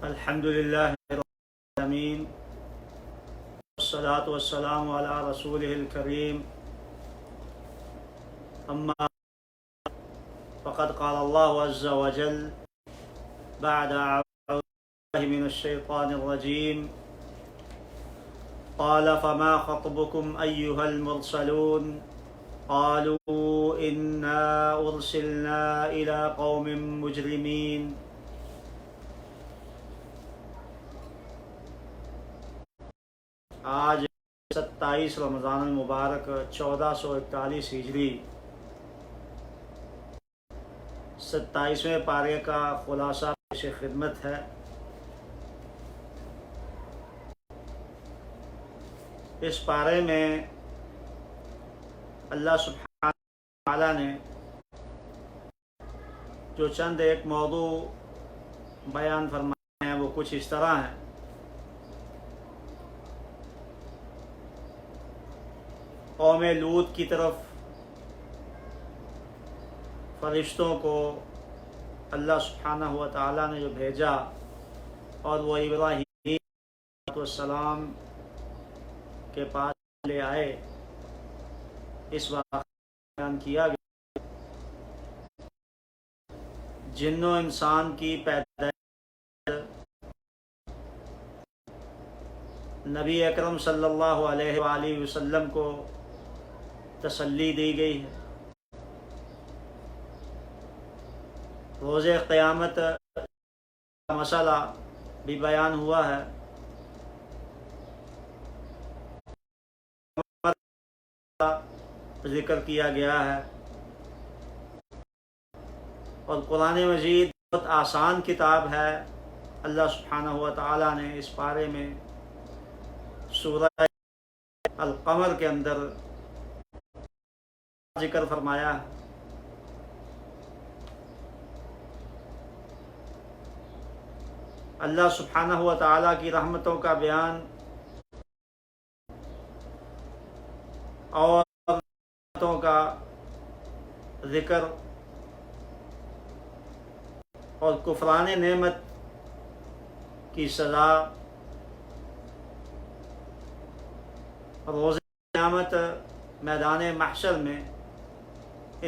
الحمد للہ رب العالمین والصلاة والسلام علی رسولہ الکریم اما فقد قال اللہ عز وجل بعد اعوذ باللہ من الشیطان الرجیم قال فما خطبكم أيها المرسلون قالوا إنا أرسلنا إلى قوم مجرمين آج 27 رمضان المبارک 1441 ہجری 27ویں پارے کا خلاصہ پیش خدمت ہے۔ اس پارے میں اللہ سبحانہ وتعالی نے جو چند ایک موضوع بیان فرمائے ہیں وہ کچھ اس طرح ہیں۔ قوم لوط کی طرف فرشتوں کو اللہ سبحانہ و تعالیٰ نے جو بھیجا اور وہ ابراہیم علیہ السلام کے پاس لے آئے، اس واقعہ بیان کیا گیا۔ جن و انسان کی پیدائش نبی اکرم صلی اللہ علیہ وآلہ وسلم کو تسلی دی گئی ہے۔ روز قیامت کا مسئلہ بھی بیان ہوا ہے۔ ذکر کیا گیا ہے، اور قرآن مجید بہت آسان کتاب ہے۔ اللہ سبحانہ و تعالیٰ نے اس پارے میں سورہ القمر کے اندر ذکر فرمایا ہے۔ اللہ سبحانہ و تعالیٰ کی رحمتوں کا بیان اور رحمتوں کا ذکر اور کفران نعمت کی سزا روز قیامت میدان محشر میں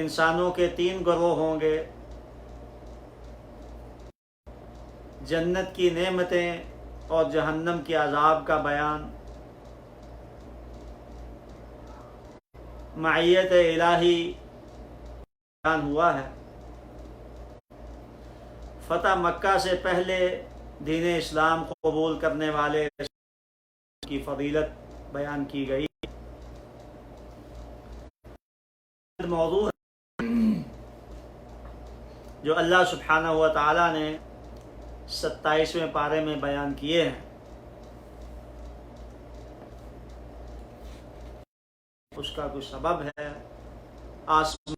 انسانوں کے 3 گروہ ہوں گے۔ جنت کی نعمتیں اور جہنم کے عذاب کا بیان، معیت الہی بیان ہوا ہے۔ فتح مکہ سے پہلے دین اسلام کو قبول کرنے والے کی فضیلت بیان کی گئی۔ موضوع جو اللہ سبحانہ و تعالیٰ نے 27ویں پارے میں بیان کیے ہیں، اس کا کوئی سبب ہے۔ آسمان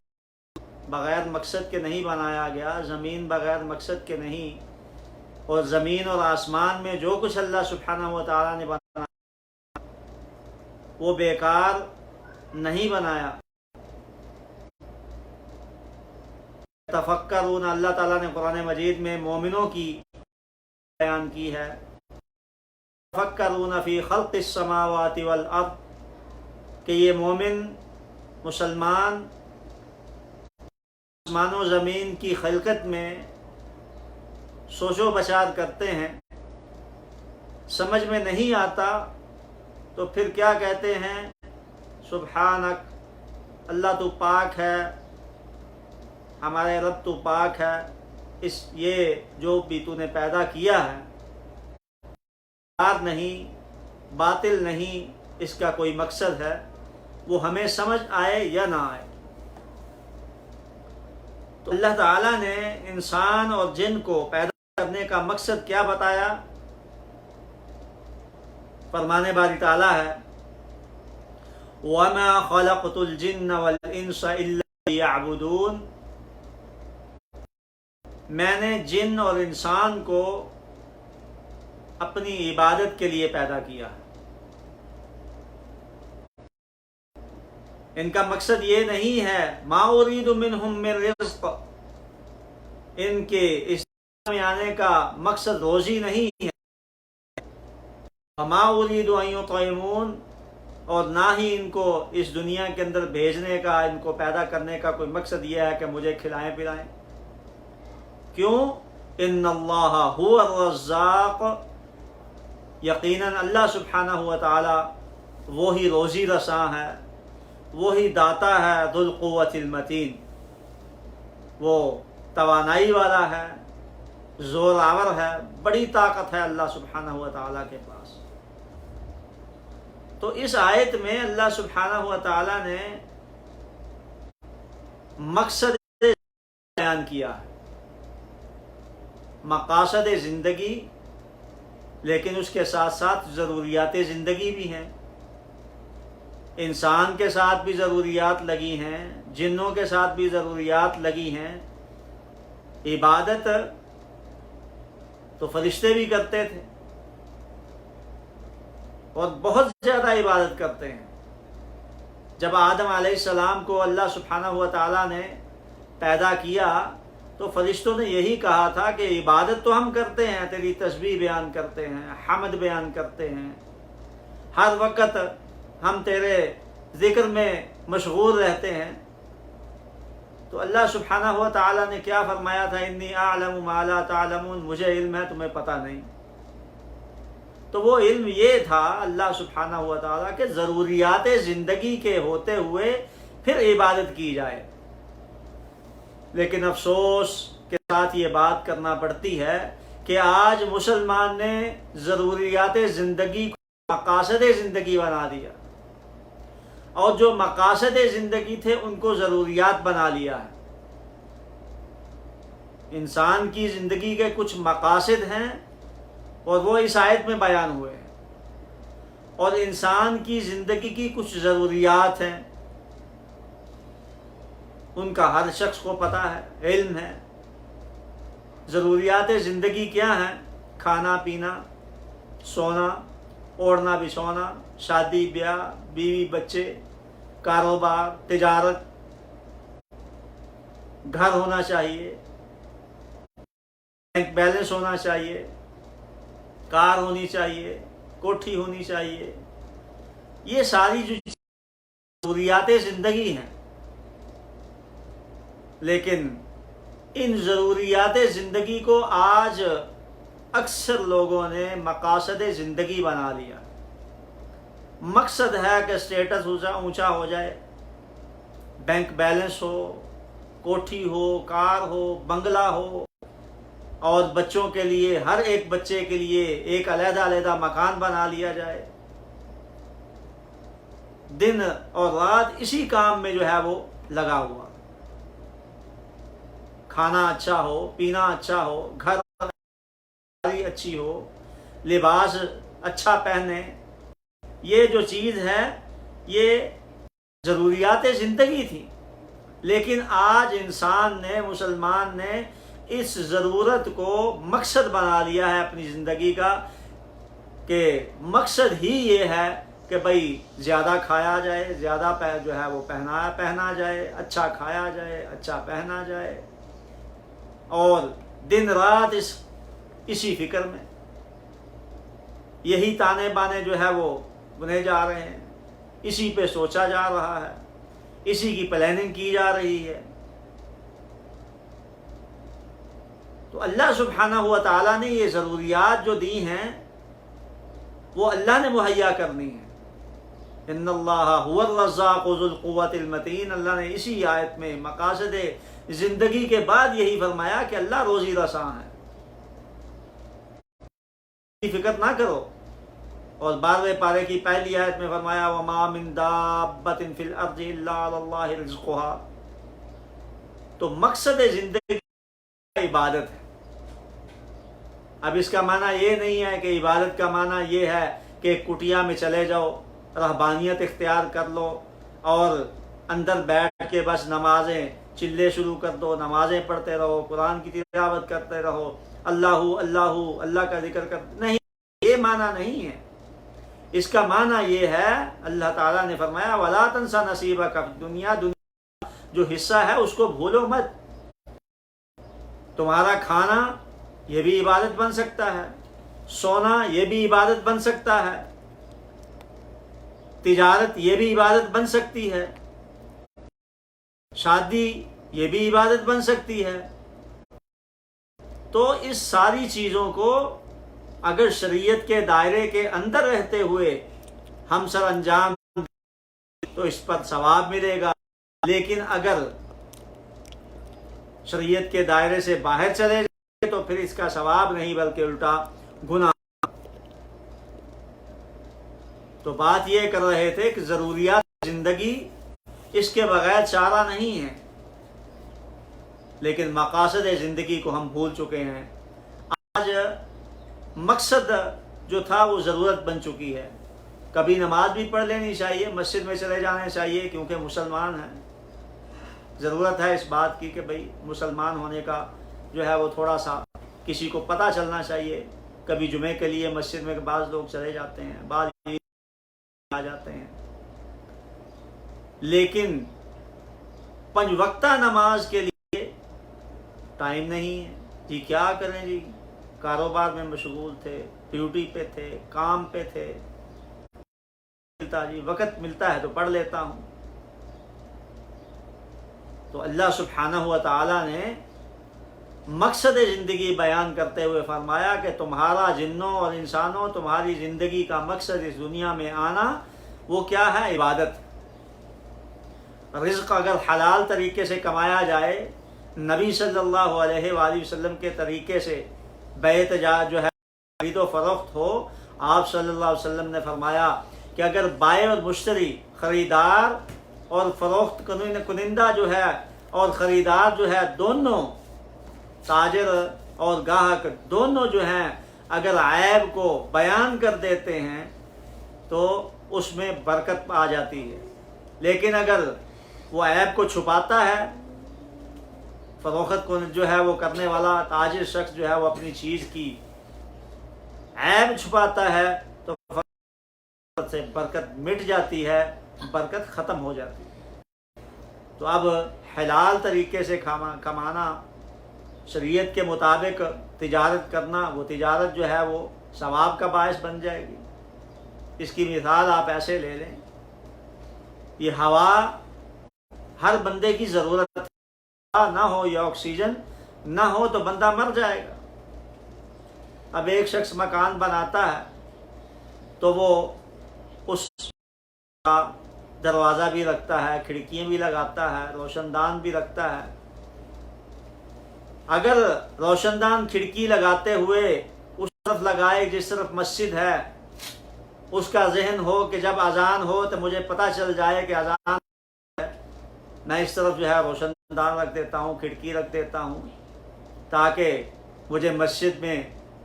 بغیر مقصد کے نہیں بنایا گیا، زمین بغیر مقصد کے نہیں، اور زمین اور آسمان میں جو کچھ اللہ سبحانہ و تعالیٰ نے بنایا وہ بیکار نہیں بنایا۔ تفکرون، اللہ تعالیٰ نے قرآن مجید میں مومنوں کی بیان کی ہے۔ تفکرون فی خلق السماوات والارض، کہ یہ مومن مسلمان آسمان و زمین کی خلقت میں سوچ و بچار کرتے ہیں۔ سمجھ میں نہیں آتا تو پھر کیا کہتے ہیں؟ سبحانک، اللہ تو پاک ہے، ہمارے رب تو پاک ہے، یہ جو بھی تو نے پیدا کیا ہے نہیں، باطل نہیں، اس کا کوئی مقصد ہے، وہ ہمیں سمجھ آئے یا نہ آئے۔ تو اللہ تعالیٰ نے انسان اور جن کو پیدا کرنے کا مقصد کیا بتایا؟ فرمانے باری تعالیٰ ہے وَمَا خَلَقْتُ الْجِنَّ وَالْإِنسَ إِلَّا لِيَعْبُدُونَ، میں نے جن اور انسان کو اپنی عبادت کے لیے پیدا کیا ہے۔ ان کا مقصد یہ نہیں ہے ما اريد منهم من رزق، ان کے اس میں آنے کا مقصد روزی نہیں ہے. وما اريد ان يطعمون، اور نہ ہی ان کو اس دنیا کے اندر بھیجنے کا، ان کو پیدا کرنے کا کوئی مقصد یہ ہے کہ مجھے کھلائیں پلائیں. کیوں؟ ان اللہ هو الرزاق، یقیناً اللہ سبحانہ و تعالی وہی روزی رساں ہے، وہی داتا ہے، ذو القوت المتین، وہ توانائی والا ہے، زور آور ہے، بڑی طاقت ہے اللہ سبحانہ و تعالیٰ کے پاس. تو اس آیت میں اللہ سبحانہ و تعالیٰ نے مقصد بیان کیا ہے، مقاصد زندگی، لیکن اس کے ساتھ ساتھ ضروریات زندگی بھی ہیں. انسان کے ساتھ بھی ضروریات لگی ہیں، جنوں کے ساتھ بھی ضروریات لگی ہیں. عبادت تو فرشتے بھی کرتے تھے اور بہت زیادہ عبادت کرتے ہیں. جب آدم علیہ السلام کو اللہ سبحانہ و تعالیٰ نے پیدا کیا تو فرشتوں نے یہی کہا تھا کہ عبادت تو ہم کرتے ہیں، تیری تسبیح بیان کرتے ہیں، حمد بیان کرتے ہیں، ہر وقت ہم تیرے ذکر میں مشغول رہتے ہیں. تو اللہ سبحانہ و تعالیٰ نے کیا فرمایا تھا؟ انی اعلم ما لا تعلمون، مجھے علم ہے تمہیں پتہ نہیں. تو وہ علم یہ تھا اللہ سبحانہ و تعالیٰ کے ضروریات زندگی کے ہوتے ہوئے پھر عبادت کی جائے. لیکن افسوس کے ساتھ یہ بات کرنا پڑتی ہے کہ آج مسلمان نے ضروریات زندگی کو مقاصد زندگی بنا دیا، اور جو مقاصد زندگی تھے ان کو ضروریات بنا لیا ہے. انسان کی زندگی کے کچھ مقاصد ہیں اور وہ اس آیت میں بیان ہوئے ہیں، اور انسان کی زندگی کی کچھ ضروریات ہیں، ان کا ہر شخص کو پتہ ہے، علم ہے. ضروریات زندگی کیا ہیں؟ کھانا پینا، سونا، اوڑھنا بچھونا، شادی بیاہ، بیوی بچے، کاروبار، تجارت، گھر ہونا چاہیے، بینک بیلنس ہونا چاہیے، کار ہونی چاہیے، کوٹھی ہونی چاہیے. یہ ساری جو ضروریات زندگی ہیں، لیکن ان ضروریات زندگی کو آج اکثر لوگوں نے مقاصد زندگی بنا لیا. مقصد ہے کہ اسٹیٹس اونچا ہو جائے، بینک بیلنس ہو، کوٹھی ہو، کار ہو، بنگلہ ہو، اور بچوں کے لیے، ہر ایک بچے کے لیے ایک علیحدہ علیحدہ مکان بنا لیا جائے. دن اور رات اسی کام میں جو ہے وہ لگا ہوا. کھانا اچھا ہو، پینا اچھا ہو، گھر اچھی ہو، لباس اچھا پہنے. یہ جو چیز ہے یہ ضروریات زندگی تھی. لیکن آج انسان نے، مسلمان نے اس ضرورت کو مقصد بنا لیا ہے اپنی زندگی کا، کہ مقصد ہی یہ ہے کہ بھئی زیادہ کھایا جائے، زیادہ جو ہے وہ پہنا جائے، اچھا کھایا جائے، اچھا پہنا جائے، اور دن رات اسی فکر میں یہی تانے بانے جو ہے وہ بنے جا رہے ہیں، اسی پہ سوچا جا رہا ہے، اسی کی پلاننگ کی جا رہی ہے. تو اللہ سبحانہ و تعالیٰ نے یہ ضروریات جو دی ہیں وہ اللہ نے مہیا کرنی ہے. ان اللہ هو الرزاق ذو القوت المتین. اللہ نے اسی آیت میں مقاصد زندگی کے بعد یہی فرمایا کہ اللہ روزی رساں ہے، فکر نہ کرو. اور 12ویں پارے کی پہلی آیت میں فرمایا وما من دابۃ فی الارض الا علی اللہ رزقها. تو مقصد زندگی عبادت ہے. اب اس کا معنی یہ نہیں ہے کہ عبادت کا معنی یہ ہے کہ کٹیا میں چلے جاؤ، رہبانیت اختیار کر لو اور اندر بیٹھ کے بس نمازیں چلے شروع کر دو، نمازیں پڑھتے رہو، قرآن کی تلاوت کرتے رہو، اللہ اللہ اللہ کا ذکر کر. نہیں، یہ معنی نہیں ہے. اس کا معنی یہ ہے، اللہ تعالیٰ نے فرمایا وَلَا تَنْسَ نَصِيبَكَ فِي الدُّنْيَا. دنیا جو حصہ ہے اس کو بھولو مت. تمہارا کھانا یہ بھی عبادت بن سکتا ہے، سونا یہ بھی عبادت بن سکتا ہے، تجارت یہ بھی عبادت بن سکتی ہے، شادی یہ بھی عبادت بن سکتی ہے۔ تو اس ساری چیزوں کو اگر شریعت کے دائرے کے اندر رہتے ہوئے ہم سر انجام تو اس پر ثواب ملے گا، لیکن اگر شریعت کے دائرے سے باہر چلے جائیں تو پھر اس کا ثواب نہیں بلکہ الٹا گناہ۔ تو بات یہ کر رہے تھے کہ ضروریات زندگی اس کے بغیر چارہ نہیں ہے، لیکن مقاصد زندگی کو ہم بھول چکے ہیں۔ آج مقصد جو تھا وہ ضرورت بن چکی ہے۔ کبھی نماز بھی پڑھ لینی چاہیے، مسجد میں چلے جانے چاہیے کیونکہ مسلمان ہیں، ضرورت ہے اس بات کی کہ بھئی مسلمان ہونے کا جو ہے وہ تھوڑا سا کسی کو پتہ چلنا چاہیے۔ کبھی جمعے کے لیے مسجد میں بعض لوگ چلے جاتے ہیں، بعض آ جاتے ہیں، لیکن 5 وقتہ نماز کے لیے ٹائم نہیں ہے۔ جی کیا کریں جی، کاروبار میں مشغول تھے، ڈیوٹی پہ تھے، کام پہ تھے، جی وقت ملتا ہے تو پڑھ لیتا ہوں۔ تو اللہ سبحانہ و تعالی نے مقصد زندگی بیان کرتے ہوئے فرمایا کہ تمہارا جنوں اور انسانوں تمہاری زندگی کا مقصد اس دنیا میں آنا وہ کیا ہے؟ عبادت۔ رزق اگر حلال طریقے سے کمایا جائے، نبی صلی اللہ علیہ وآلہ وسلم کے طریقے سے بیع جو ہے خرید و فروخت ہو، آپ صلی اللہ علیہ وسلم نے فرمایا کہ اگر بائع اور مشتری، خریدار اور فروخت کنندہ جو ہے اور خریدار جو ہے، دونوں تاجر اور گاہک دونوں جو ہیں اگر عیب کو بیان کر دیتے ہیں تو اس میں برکت آ جاتی ہے، لیکن اگر وہ عیب کو چھپاتا ہے، فروخت کو جو ہے وہ کرنے والا تاجر شخص جو ہے وہ اپنی چیز کی عیب چھپاتا ہے تو سے برکت مٹ جاتی ہے، برکت ختم ہو جاتی ہے۔ تو اب حلال طریقے سے کمانا، شریعت کے مطابق تجارت کرنا، وہ تجارت جو ہے وہ ثواب کا باعث بن جائے گی۔ اس کی مثال آپ ایسے لے لیں، یہ ہوا ہر بندے کی ضرورت ہے، نہ ہو یا آکسیجن نہ ہو تو بندہ مر جائے گا۔ اب ایک شخص مکان بناتا ہے تو وہ اس کا دروازہ بھی رکھتا ہے، کھڑکیاں بھی لگاتا ہے، روشن دان بھی رکھتا ہے۔ اگر روشن دان کھڑکی لگاتے ہوئے اس طرف لگائے جس طرف مسجد ہے، اس کا ذہن ہو کہ جب اذان ہو تو مجھے پتہ چل جائے کہ اذان ہے، میں اس طرف جو ہے روشن دان رکھ دیتا ہوں، کھڑکی رکھ دیتا ہوں، تاکہ مجھے مسجد میں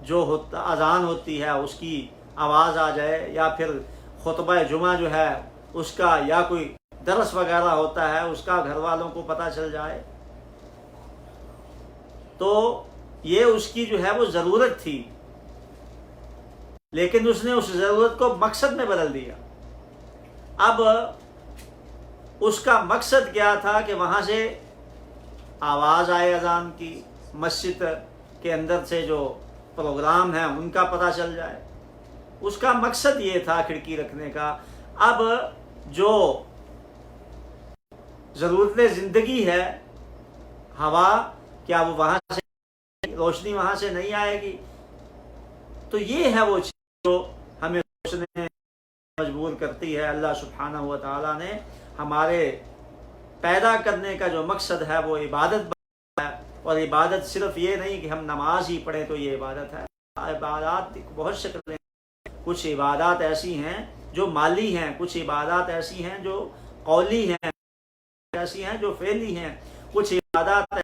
جو اذان ہوتی ہے اس کی آواز آ جائے، یا پھر خطبہ جمعہ جو ہے اس کا، یا کوئی درس وغیرہ ہوتا ہے اس کا گھر والوں کو پتہ چل جائے۔ تو یہ اس کی جو ہے وہ ضرورت تھی، لیکن اس نے اس ضرورت کو مقصد میں بدل دیا۔ اب اس کا مقصد کیا تھا کہ وہاں سے آواز آئے اذان کی، مسجد کے اندر سے جو پروگرام ہیں ان کا پتہ چل جائے، اس کا مقصد یہ تھا کھڑکی رکھنے کا۔ اب جو ضرورت زندگی ہے، ہوا، کیا وہ وہاں سے روشنی وہاں سے نہیں آئے گی؟ تو یہ ہے وہ چیز جو ہمیں سوچنے مجبور کرتی ہے۔ اللہ سبحانہ و تعالیٰ نے ہمارے پیدا کرنے کا جو مقصد ہے وہ عبادت بنایا ہے، اور عبادت صرف یہ نہیں کہ ہم نماز ہی پڑھیں تو یہ عبادت ہے۔ عبادات بہت شکلیں، کچھ عبادات ایسی ہیں جو مالی ہیں، کچھ عبادات ایسی ہیں جو قولی ہیں، ایسی ہیں جو فعلی ہیں، کچھ عبادات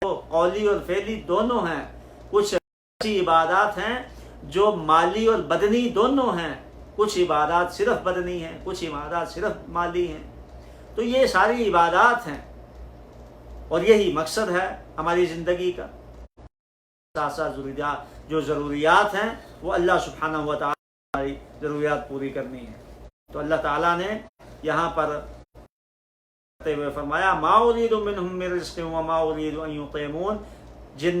جو قولی اور فعلی دونوں ہیں، کچھ ایسی عبادات ہیں جو مالی اور بدنی دونوں ہیں، کچھ عبادات صرف بدنی ہیں، کچھ عبادات صرف مالی ہیں۔ تو یہ ساری عبادات ہیں، اور یہی مقصد ہے ہماری زندگی کا۔ ساتھ ساتھ جو ضروریات ہیں وہ اللہ سبحانہ و تعالیٰ ہماری ضروریات پوری کرنی ہے۔ تو اللہ تعالیٰ نے یہاں پر ہوئے فرمایا ما اريد منهم من رزق وما اريد ان يطعمون، جن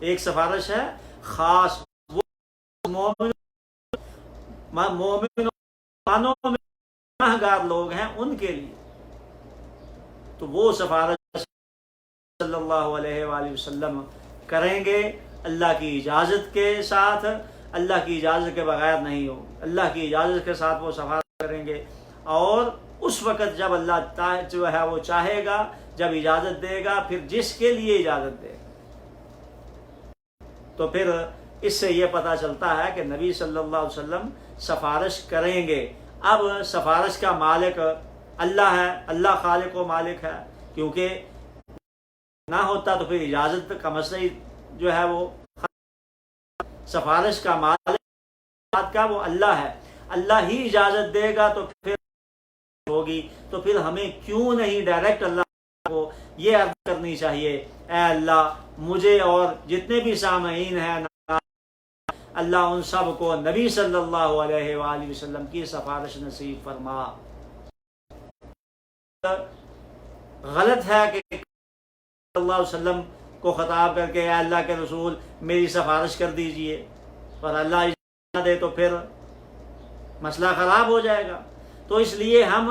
ایک سفارش ہے خاص، وہ مومنوں میں گناہ گار لوگ ہیں ان کے لیے، تو وہ سفارش صلی اللہ علیہ وآلہ وسلم کریں گے اللہ کی اجازت کے ساتھ، اللہ کی اجازت کے بغیر نہیں ہو، اللہ کی اجازت کے ساتھ وہ سفارش کریں گے، اور اس وقت جب اللہ جو ہے وہ چاہے گا، جب اجازت دے گا، پھر جس کے لیے اجازت دے گا، تو پھر اس سے یہ پتہ چلتا ہے کہ نبی صلی اللہ علیہ وسلم سفارش کریں گے۔ اب سفارش کا مالک اللہ ہے، اللہ خالق و مالک ہے، کیونکہ نہ ہوتا تو پھر اجازت کا مسئلہ ہی جو ہے وہ سفارش کا مالک کا وہ اللہ ہے، اللہ ہی اجازت دے گا تو پھر ہوگی، تو پھر ہمیں کیوں نہیں ڈائریکٹ اللہ کو یہ عرض کرنی چاہیے، اے اللہ مجھے اور جتنے بھی سامعین ہیں اللہ ان سب کو نبی صلی اللہ علیہ وآلہ وسلم کی سفارش نصیب فرما۔ غلط ہے کہ صلی اللہ علیہ وسلم کو خطاب کر کے اے اللہ کے رسول میری سفارش کر دیجئے، اور اللہ اجازت نہ دے تو پھر مسئلہ خراب ہو جائے گا۔ تو اس لیے ہم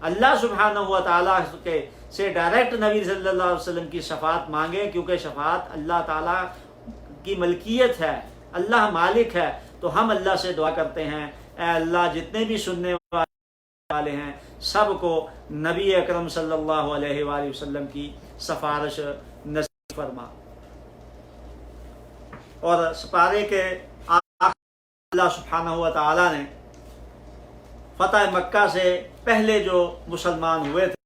اللہ سبحانہ و تعالیٰ کے سے ڈائریکٹ نبی صلی اللہ علیہ وسلم کی شفاعت مانگیں، کیونکہ شفاعت اللہ تعالیٰ کی ملکیت ہے، اللہ مالک ہے، تو ہم اللہ سے دعا کرتے ہیں اے اللہ جتنے بھی سننے والے ہیں سب کو نبی اکرم صلی اللہ علیہ وآلہ وسلم کی سفارش نصیب فرما۔ اور سپارے کے آخر اللہ سبحانہ و تعالیٰ نے فتح مکہ سے پہلے جو مسلمان ہوئے تھے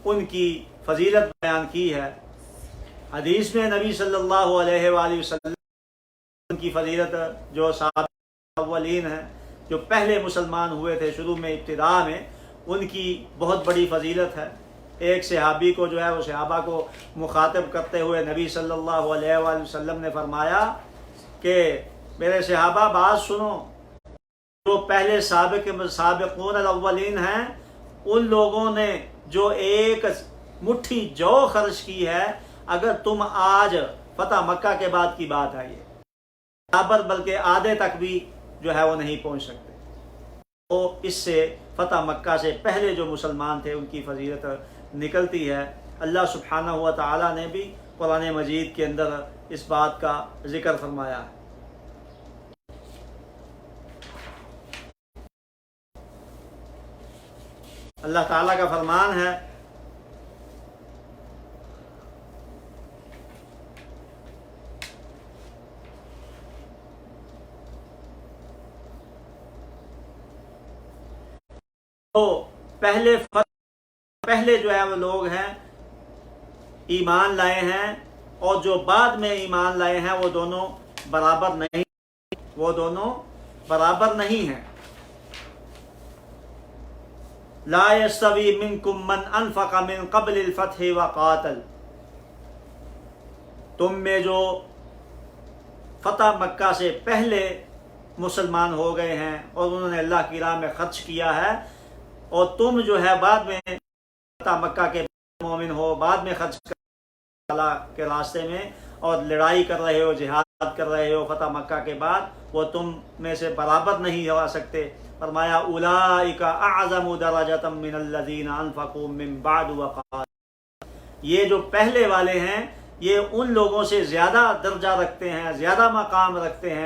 ان کی فضیلت بیان کی ہے۔ حدیث میں نبی صلی اللہ علیہ وآلہ وسلم ان کی فضیلت جو سابق اولین ہیں، جو پہلے مسلمان ہوئے تھے شروع میں ابتدا میں، ان کی بہت بڑی فضیلت ہے۔ ایک صحابی کو جو ہے وہ صحابہ کو مخاطب کرتے ہوئے نبی صلی اللہ علیہ وآلہ وسلم نے فرمایا کہ میرے صحابہ بات سنو، جو پہلے سابقون الاولین ہیں ان لوگوں نے جو ایک مٹھی جو خرچ کی ہے، اگر تم آج فتح مکہ کے بعد کی بات ہے یہ برابر بلکہ آدھے تک بھی جو ہے وہ نہیں پہنچ سکتے، تو اس سے فتح مکہ سے پہلے جو مسلمان تھے ان کی فضیلت نکلتی ہے۔ اللہ سبحانہ و تعالیٰ نے بھی قرآن مجید کے اندر اس بات کا ذکر فرمایا ہے۔ اللہ تعالیٰ کا فرمان ہے تو پہلے جو ہے وہ لوگ ہیں ایمان لائے ہیں، اور جو بعد میں ایمان لائے ہیں وہ دونوں برابر نہیں ہیں۔ لا يستوي منكم من انفق من قبل الفتح وقاتل، تم میں جو فتح مکہ سے پہلے مسلمان ہو گئے ہیں اور انہوں نے اللہ کی راہ میں خرچ کیا ہے، اور تم جو ہے بعد میں فتح مکہ کے مومن ہو، بعد میں خرچ کر اللہ کے راستے میں اور لڑائی کر رہے ہو، جہاد کر رہے ہو فتح مکہ کے بعد، وہ تم میں سے برابر نہیں ہو سکتے۔ فرمایا اولئک اعظم درجۃ من الذین انفقوا من بعد وقاتلوا، یہ جو پہلے والے ہیں یہ ان لوگوں سے زیادہ درجہ رکھتے ہیں، زیادہ مقام رکھتے ہیں